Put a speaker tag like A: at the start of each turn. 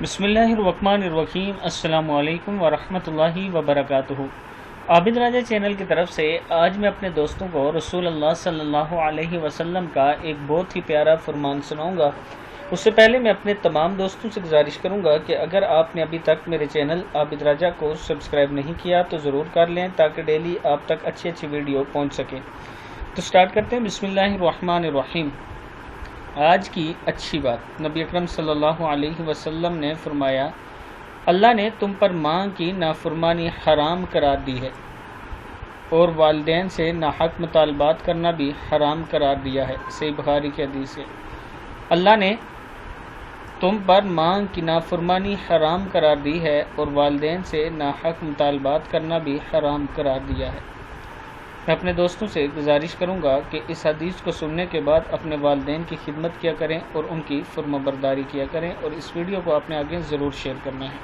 A: بسم اللہ الرحمن الرحیم۔ السلام علیکم ورحمۃ اللہ وبرکاتہ۔ عابد راجہ چینل کی طرف سے آج میں اپنے دوستوں کو رسول اللہ صلی اللہ علیہ وسلم کا ایک بہت ہی پیارا فرمان سناؤں گا۔ اس سے پہلے میں اپنے تمام دوستوں سے گزارش کروں گا کہ اگر آپ نے ابھی تک میرے چینل عابد راجہ کو سبسکرائب نہیں کیا تو ضرور کر لیں تاکہ ڈیلی آپ تک اچھی ویڈیو پہنچ سکے۔ تو سٹارٹ کرتے ہیں۔ بسم اللہ الرحمن الرحیم۔ آج کی اچھی بات، نبی اکرم صلی اللہ علیہ وسلم نے فرمایا، اللہ نے تم پر ماں کی نافرمانی حرام قرار دی ہے اور والدین سے ناحق مطالبات کرنا بھی حرام قرار دیا ہے۔ صحیح بخاری کی حدیث ہے۔ اللہ نے تم پر ماں کی نافرمانی حرام قرار دی ہے اور والدین سے ناحق مطالبات کرنا بھی حرام قرار دیا ہے۔ میں اپنے دوستوں سے گزارش کروں گا کہ اس حدیث کو سننے کے بعد اپنے والدین کی خدمت کیا کریں اور ان کی فرمانبرداری کیا کریں، اور اس ویڈیو کو اپنے آگے ضرور شیئر کرنا ہے۔